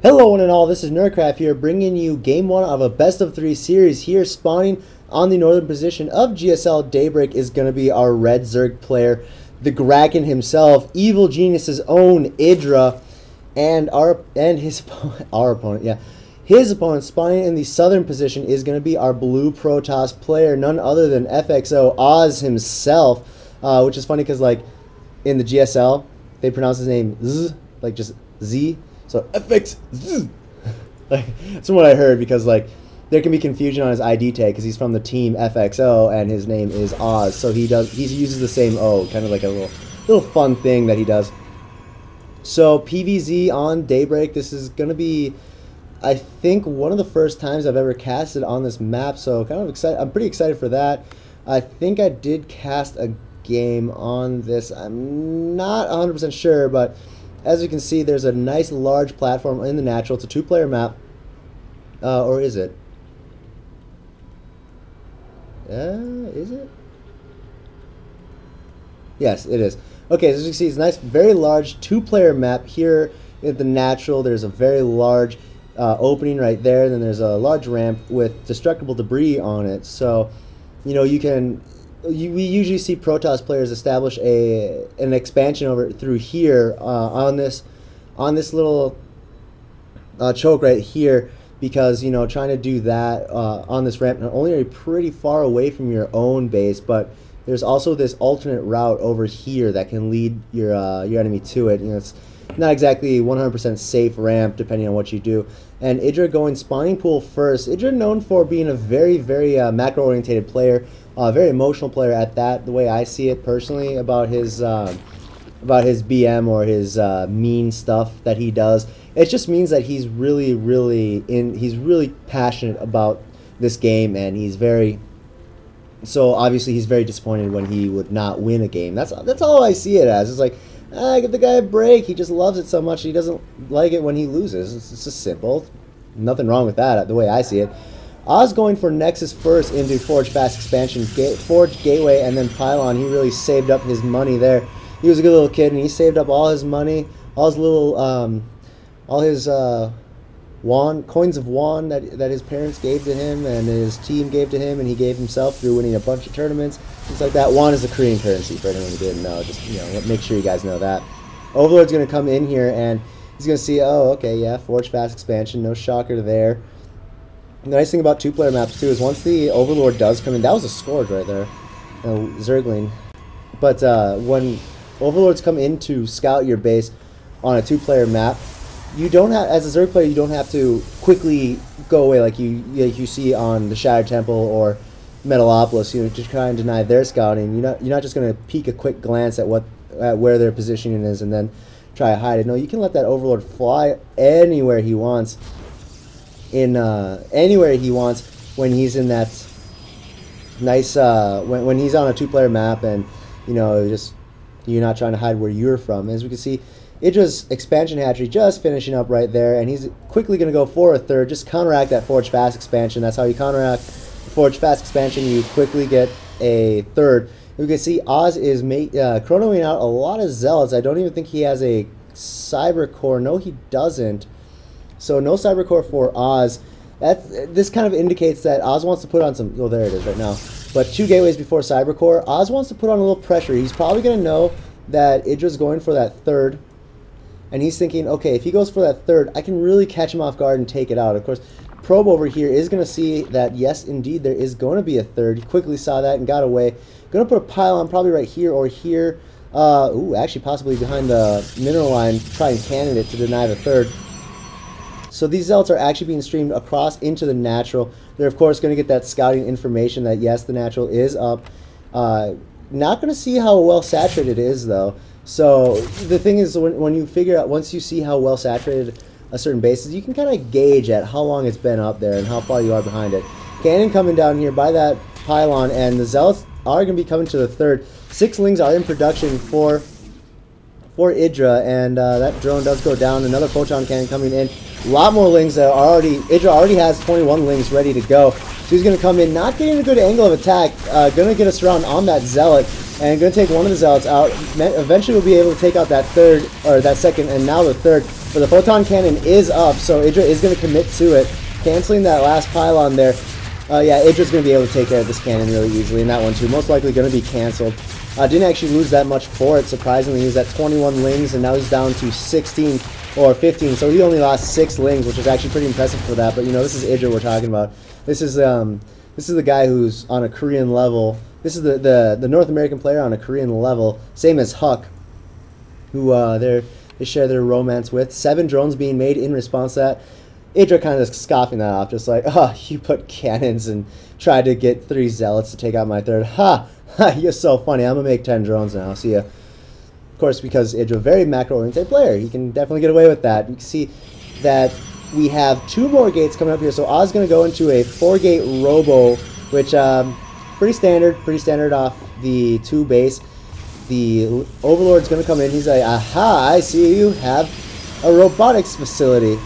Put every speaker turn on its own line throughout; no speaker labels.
Hello one and all, this is Nerdcraft here, bringing you game 1 of a best of 3 series here. Spawning on the northern position of GSL Daybreak is going to be our red Zerg player, the Kraken himself, Evil Genius's own IdrA, and his opponent spawning in the southern position is going to be our blue Protoss player, none other than FXOz himself, which is funny because like in the GSL they pronounce his name Z, like just Z. So FXOz, like, that's what I heard, because like there can be confusion on his ID tag because he's from the team FXO and his name is Oz. So he uses the same O, kind of like a little fun thing that he does. So PVZ on Daybreak. This is gonna be, I think, one of the first times I've ever casted on this map. So kind of excited. I'm pretty excited for that. I think I did cast a game on this. I'm not 100% sure, but as you can see, there's a nice large platform in the natural. It's a 2-player map. Or is it? Is it? Yes, it is. Okay, so as you can see, it's a nice, very large 2-player map here at the natural. There's a very large opening right there, and then there's a large ramp with destructible debris on it. So, you know, we usually see Protoss players establish an expansion over through here on this little choke right here, because, you know, trying to do that on this ramp, not only are you pretty far away from your own base, but there's also this alternate route over here that can lead your enemy to it. You know, it's not exactly 100% safe ramp depending on what you do. And IdrA going spawning pool first. IdrA known for being a very macro oriented player, a very emotional player at that, the way I see it personally, about his BM or his mean stuff that he does. It just means that he's really passionate about this game, and so obviously he's very disappointed when he would not win a game. That's all I see it as. It's like, give the guy a break. He just loves it so much. He doesn't like it when he loses. It's just simple. Nothing wrong with that, the way I see it. Oz going for Nexus first into Forge Fast Expansion, Forge Gateway, and then Pylon. He really saved up his money there. He was a good little kid, and he saved up all his money, all his little, all his coins of wand that his parents gave to him and his team gave to him, and he gave himself through winning a bunch of tournaments. Things like that. Wand is a Korean currency, for anyone who didn't know. Just, you know, make sure you guys know that. Overlord's going to come in here, and he's going to see, oh, okay, yeah, Forge Fast Expansion, no shocker there. The nice thing about 2-player maps, too, is once the Overlord does come in, that was a Scourge right there, Zergling. But when Overlords come in to scout your base on a 2-player map, you don't have, as a Zerg player, you don't have to quickly go away like you see on the Shattered Temple or Metalopolis. You know, to try and deny their scouting. You're not just going to peek a quick glance at where their positioning is and then try to hide it. No, you can let that Overlord fly anywhere he wants. Anywhere he wants when he's in that nice when he's on a 2-player map, and you know, just you're not trying to hide where you're from. As we can see, IdrA's expansion hatchery just finishing up right there, and he's quickly going to go for a third, just counteract that Forge Fast Expansion. That's how you counteract the Forge Fast Expansion. You quickly get a third. We can see Oz is chronoing out a lot of Zealots. I don't even think he has a Cyber Core. No, he doesn't. So no Cyber Core for Oz. This kind of indicates that Oz wants to put on some... Oh, there it is right now. But 2 gateways before Cyber Core. Oz wants to put on a little pressure. He's probably going to know that IdrA's going for that third. And he's thinking, okay, if he goes for that third, I can really catch him off guard and take it out. Of course, Probe over here is going to see that, yes, indeed, there is going to be a third. He quickly saw that and got away. Going to put a pylon probably right here or here. Ooh, actually possibly behind the mineral line, try and cannon it to deny the third. So these Zealots are actually being streamed across into the natural. They're, of course, going to get that scouting information that, yes, the natural is up. Not going to see how well saturated it is, though. So the thing is, when you figure out, once you see how well saturated a certain base is, you can kind of gauge at how long it's been up there and how far you are behind it. Cannon coming down here by that pylon, and the Zealots are going to be coming to the third. 6 lings are in production for IdrA, and that drone does go down. Another photon cannon coming in. A lot more lings that are already... IdrA already has 21 lings ready to go. So he's going to come in, not getting a good angle of attack. Going to get us around on that Zealot, and going to take one of the Zealots out. Eventually we'll be able to take out that third, or that second, and now the third. But the photon cannon is up, so IdrA is going to commit to it, canceling that last pylon there. Yeah, IdrA's going to be able to take care of this cannon really easily, and that one too. Most likely going to be canceled. Didn't actually lose that much for it, surprisingly. He was at 21 lings, and now he's down to 16 or 15, so he only lost 6 lings, which is actually pretty impressive for that. But, you know, this is IdrA we're talking about. This is the guy who's on a Korean level. This is the North American player on a Korean level, same as Huck, who they share their romance with. 7 drones being made in response to that. IdrA kind of scoffing that off, just like, oh, you put cannons and tried to get 3 zealots to take out my 3rd. Ha! Ha! You're so funny. I'm going to make 10 drones now. See ya. Of course, because IdrA, very macro-oriented player, he can definitely get away with that. You can see that we have 2 more gates coming up here. So Oz is going to go into a 4-gate robo, which pretty standard off the 2 base. The Overlord's going to come in. He's like, aha, I see you have a robotics facility.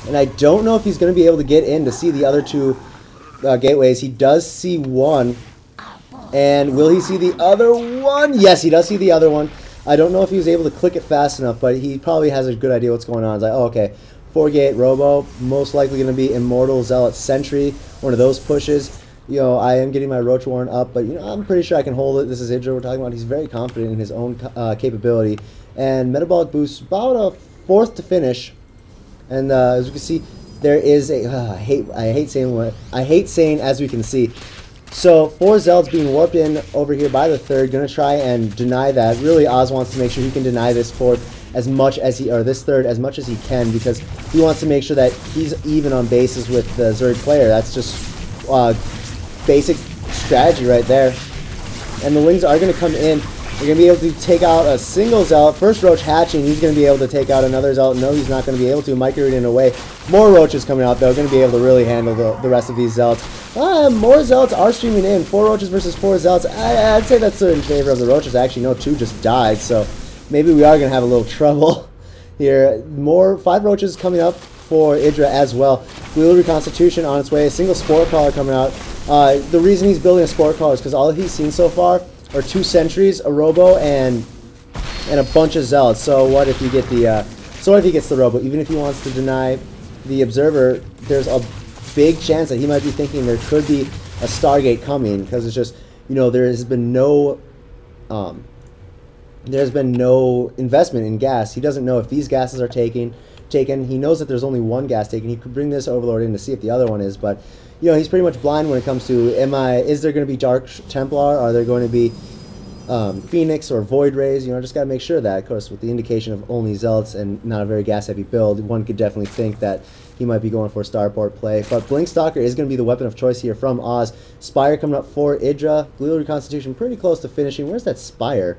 And I don't know if he's going to be able to get in to see the other 2 gateways. He does see one. And will he see the other one? Yes, he does see the other one. I don't know if he was able to click it fast enough, but he probably has a good idea what's going on. It's like, oh, okay, 4-gate robo, most likely going to be Immortal Zealot Sentry, one of those pushes. You know, I am getting my Roach Warren up, but, you know, I'm pretty sure I can hold it. This is IdrA we're talking about. He's very confident in his own capability. And Metabolic Boost, about a 4th to finish. And as you can see, there is a I hate saying as we can see. So 4 Zealots being warped in over here by the 3rd, gonna try and deny that. Really, Oz wants to make sure he can deny this 4th as much as this 3rd as much as he can, because he wants to make sure that he's even on bases with the Zerg player. That's just basic strategy right there. And the Lings are gonna come in. They're going to be able to take out a single Zealot. First Roach hatching, he's going to be able to take out another Zealot. No, he's not going to be able to. Micro-reading away. More Roaches coming out, though. Going to be able to really handle the rest of these Zealots. More Zealots are streaming in. 4 Roaches versus 4 Zealots. I'd say that's in favor of the Roaches. Actually, no, 2 just died, so maybe we are going to have a little trouble here. 5 Roaches coming up for IdrA as well. Wheel Reconstitution on its way. A single Spore Crawler coming out. The reason he's building a Spore Crawler is because all he's seen so far are 2 sentries, a robo, and a bunch of zealots. So what if you get the what if he gets the robo? Even if he wants to deny the observer, there's a big chance that he might be thinking there could be a Stargate coming, because it's just, you know, there's been no investment in gas. He doesn't know if these gases are taken. He knows that there's only 1 gas taken. He could bring this Overlord in to see if the other one is, but you know, he's pretty much blind when it comes to, is there going to be Dark Templar? Are there going to be Phoenix or Void Rays? You know, just got to make sure that, of course, with the indication of only Zealots and not a very gas-heavy build, one could definitely think that he might be going for a Starport play. But Blink Stalker is going to be the weapon of choice here from Oz. Spire coming up for IdrA. Glial Reconstitution pretty close to finishing. Where's that Spire?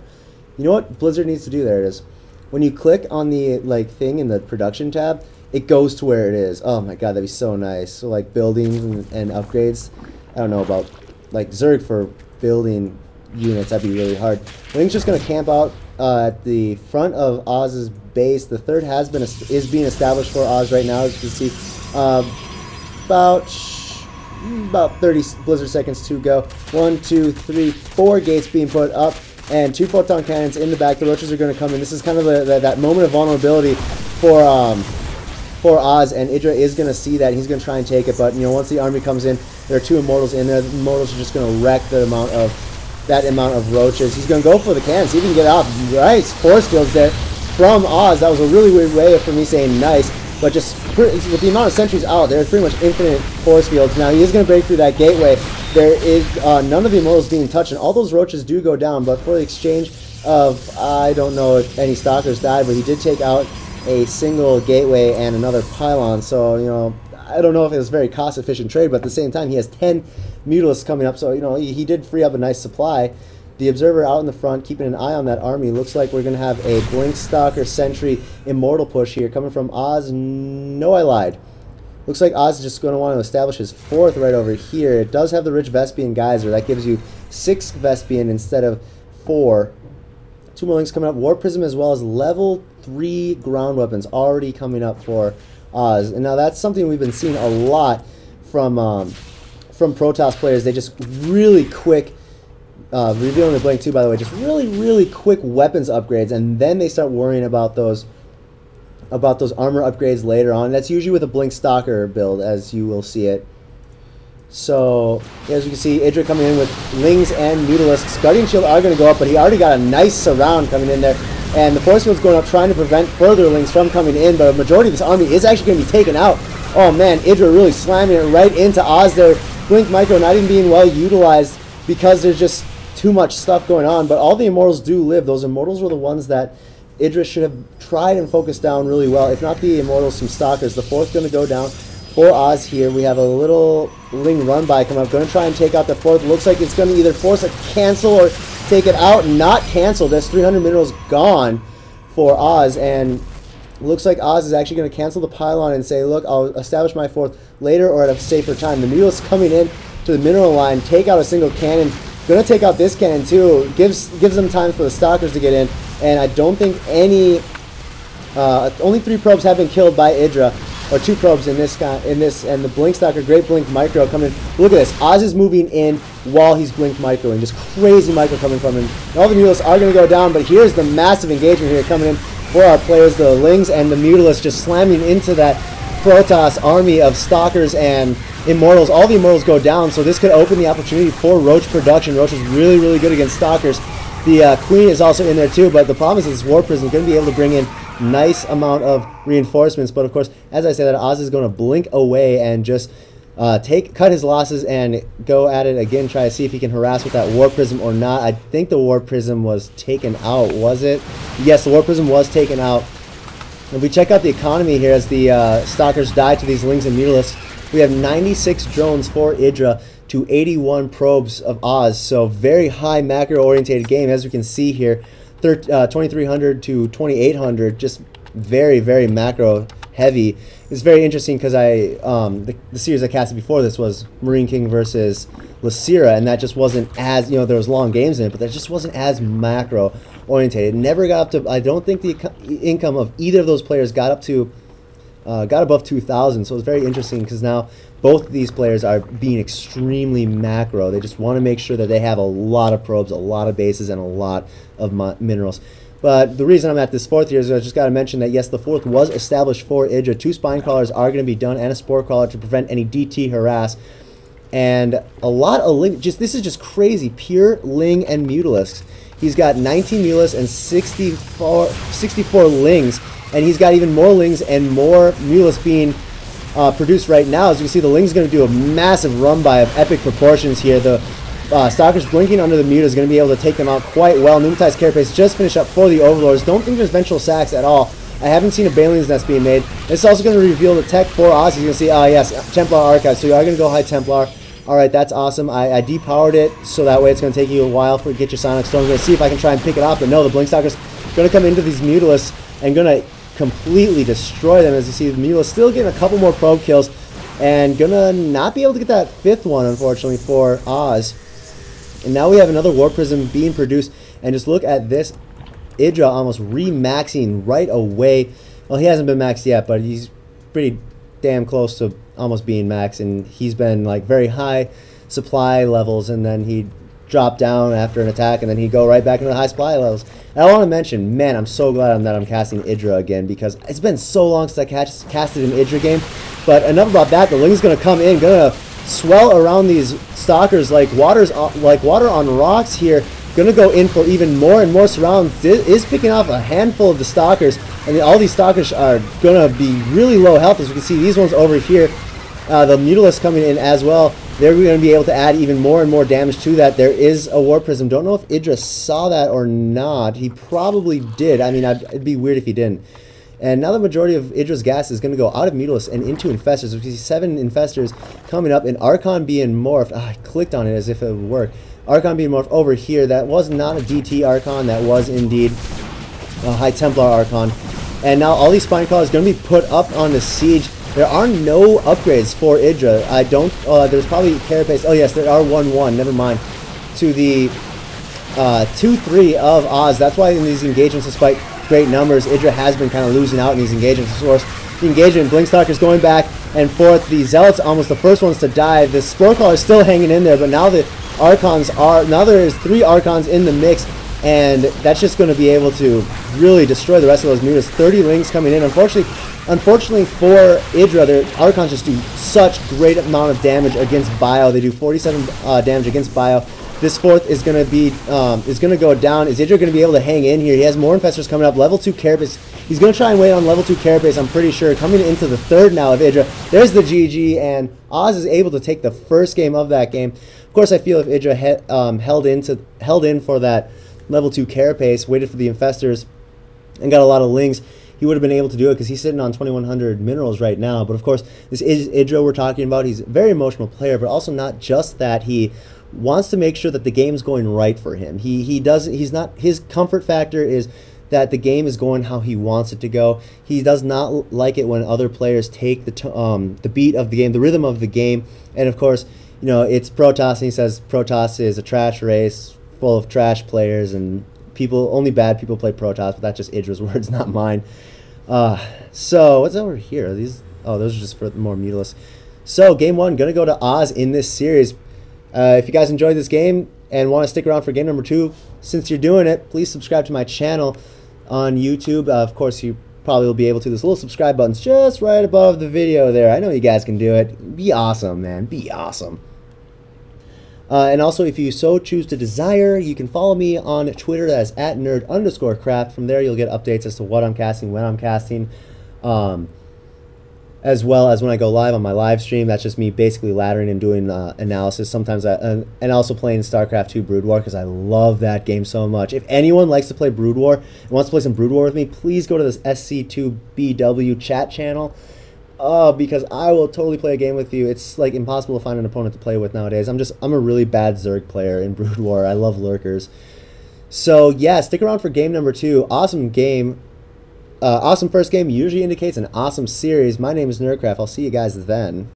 You know what Blizzard needs to do? There it is. When you click on the thing in the production tab, it goes to where it is. Oh my god, that'd be so nice. So like buildings and upgrades. I don't know about like Zerg for building units. That'd be really hard. Link's just gonna camp out at the front of Oz's base. The 3rd is being established for Oz right now, as you can see. About 30 Blizzard seconds to go. 1, 2, 3, 4 gates being put up, and 2 photon cannons in the back. The Roaches are going to come in. This is kind of that moment of vulnerability for Oz, and IdrA is going to see that. He's going to try and take it, but you know, once the army comes in, there are 2 Immortals in there. The Immortals are just going to wreck that amount of Roaches. He's going to go for the cannons. He can get off. Nice force fields there from Oz. That was a really weird way for me saying nice, but just with the amount of sentries out, there's pretty much infinite force fields. Now he is going to break through that gateway. There is none of the Immortals being touched, and all those Roaches do go down, but for the exchange of, I don't know if any Stalkers died, but he did take out a single gateway and another pylon, so, you know, I don't know if it was a very cost-efficient trade, but at the same time, he has 10 Mutalisks coming up, so, you know, he did free up a nice supply. The Observer out in the front, keeping an eye on that army. Looks like we're going to have a Blink Stalker Sentry Immortal push here, coming from Oz. No, I lied. Looks like Oz is just going to want to establish his 4th right over here. It does have the Rich Vespian Geyser. That gives you 6 Vespian instead of 4. 2 more links coming up. War Prism, as well as level 3 ground weapons already coming up for Oz. And now that's something we've been seeing a lot from Protoss players. They just really quick, revealing the Blink too, by the way, just really quick weapons upgrades, and then they start worrying about those about those armor upgrades later on. That's usually with a Blink Stalker build, as you will see it. So, as you can see, IdrA coming in with Lings and Mutalisks. Guardian Shield are going to go up, but he already got a nice surround coming in there. And the Force Field's going up, trying to prevent further Lings from coming in, but a majority of this army is actually going to be taken out. Oh man, IdrA really slamming it right into Oz there. Blink Micro not even being well utilized because there's just too much stuff going on, but all the Immortals do live. Those Immortals were the ones that IdrA should have tried and focused down really well. If not the Immortals, some Stalkers. The fourth going to go down for Oz here. We have a little Ling run by coming up. Going to try and take out the fourth. Looks like it's going to either force a cancel or take it out. Not cancel. That's 300 minerals gone for Oz, and looks like Oz is actually going to cancel the pylon and say, look, I'll establish my fourth later or at a safer time. The Mutalisks coming in to the mineral line, take out a single cannon. Going to take out this cannon too. Gives them time for the Stalkers to get in, and I don't think any only 3 probes have been killed by IdrA, or 2 probes in this, and the Blink Stalker, great Blink Micro coming in. Look at this, Oz is moving in while he's Blink Microing, just crazy Micro coming from him. And all the Mutalisks are going to go down, but here's the massive engagement here coming in for our players, the Lings and the Mutalisks just slamming into that Protoss army of Stalkers and Immortals. All the Immortals go down, so this could open the opportunity for Roach production. Roach is really, really good against Stalkers. The Queen is also in there too, but the problem is this War Prism is going to be able to bring in nice amount of reinforcements. But of course, as I said, Oz is going to blink away and just cut his losses and go at it again, try to see if he can harass with that War Prism or not. I think the War Prism was taken out, was it? Yes, the War Prism was taken out. If we check out the economy here as the Stalkers die to these Lings and Mutalisks, we have 96 drones for IdrA to 81 probes of Oz. So very high macro-orientated game, as we can see here. 2300 to 2800, just very, very macro heavy. It's very interesting because the series I casted before this was Marine King versus Lysira, and that just wasn't as, there was long games in it, but that just wasn't as macro orientated. It never got up to, I don't think the income of either of those players got up to got above 2,000, so it's very interesting because now both of these players are being extremely macro. They just want to make sure that they have a lot of probes, a lot of bases, and a lot of minerals. But the reason I'm at this fourth here is I just got to mention that yes, the fourth was established for IdrA. 2 spine crawlers are going to be done and a spore crawler to prevent any DT harass. And a lot of Ling, this is just crazy, pure Ling and Mutalisks. He's got 19 Mutalisks and 64 Lings. And he's got even more Lings and more Mutalisks being produced right now. As you can see, the Ling's going to do a massive run by of epic proportions here. The Stalkers blinking under the Mute is going to be able to take them out quite well. Pneumatized Carapace just finished up for the Overlords. Don't think there's Vengeful Sacks at all. I haven't seen a Banelig's Nest being made. It's also going to reveal the tech for Oz. You're going to see, yes, Templar Archive. So you are going to go high Templar. Alright, that's awesome. I depowered it, so that way it's going to take you a while to get your Sonic Storm. I'm going to see if I can try and pick it up, but no, the Blink Stalker's going to come into these Mutalisks and going to completely destroy them. As you see, the Mutalisks still getting a couple more probe kills and going to not be able to get that 5th one, unfortunately, for Oz. And now we have another War Prism being produced, and just look at this. IdrA almost re-maxing right away. Well, he hasn't been maxed yet, but he's pretty damn close to almost being maxed, and he's been like very high supply levels, and then he drop down after an attack, and then he'd go right back into the high supply levels. And I want to mention, man, I'm so glad that I'm casting IdrA again, because it's been so long since I casted an IdrA game. But enough about that. The Ling's going to come in, going to swell around these Stalkers like water on rocks here. Going to go in for even more and more surrounds. Is picking off a handful of the Stalkers, and all these Stalkers are going to be really low health. As we can see, these ones over here, the Mutalisks coming in as well. They're going to be able to add even more and more damage to that. There is a War Prism. Don't know if IdrA saw that or not. He probably did. I mean, it'd be weird if he didn't. And now the majority of IdrA's gas is going to go out of Mutalisks and into Infestors. We see 7 Infestors coming up, and Archon being morphed. I clicked on it as if it would work. Archon being morphed over here. That was not a DT Archon. That was indeed a High Templar Archon. And now all these Spine Crawlers are going to be put up on the Siege. There are no upgrades for IdrA. I don't, there's probably Carapace. Oh yes, there are 1-1, never mind. To the 2-3 of Oz. That's why in these engagements, despite great numbers, IdrA has been kind of losing out in these engagements. Of course, the engagement, Blink Stalker's going back and forth. The Zealots, almost the first ones to die. The Spore Crawler is still hanging in there, but now the Archons are, now there is 3 Archons in the mix. and that's just going to be able to really destroy the rest of those mutas. 30 lings coming in. Unfortunately for IdrA, their Archons just do such great amount of damage against Bio. They do 47 damage against Bio. This fourth is going to go down. Is IdrA going to be able to hang in here? He has more Infestors coming up. Level 2 Carapace. He's going to try and wait on level 2 Carapace, I'm pretty sure. Coming into the third now of IdrA. There's the GG, and Oz is able to take the first game of that game. Of course, I feel if IdrA held in for that level 2 Carapace, waited for the Infestors, and got a lot of lings, he would have been able to do it because he's sitting on 2,100 minerals right now. But of course, this is IdrA we're talking about. He's a very emotional player, but also not just that. He wants to make sure that the game's going right for him. His comfort factor is that the game is going how he wants it to go. He does not like it when other players take the beat of the game, the rhythm of the game. And of course, you know, it's Protoss, and he says Protoss is a trash race full of trash players, and only bad people play Protoss, but that's just IdrA's words, not mine. So what's over here? Those are just for more Mutalisk. So game 1, gonna go to Oz in this series. If you guys enjoyed this game and want to stick around for game number 2, since you're doing it, please subscribe to my channel on YouTube. Of course, you probably will be able to. This little subscribe button's just right above the video there. I know you guys can do it. Be awesome, man. Be awesome. And also, if you so choose to desire, you can follow me on Twitter. That's @nerd_craft. From there, you'll get updates as to what I'm casting, when I'm casting, as well as when I go live on my live stream. That's just me basically laddering and doing analysis. Sometimes and also playing StarCraft 2 Brood War, because I love that game so much. If anyone likes to play Brood War and wants to play some Brood War with me, please go to this SC2BW chat channel. Because I will totally play a game with you. It's like impossible to find an opponent to play with nowadays. I'm a really bad Zerg player in Brood War. I love lurkers. So yeah, stick around for game number 2. Awesome game. Awesome first game usually indicates an awesome series. My name is Nerdcraft. I'll see you guys then.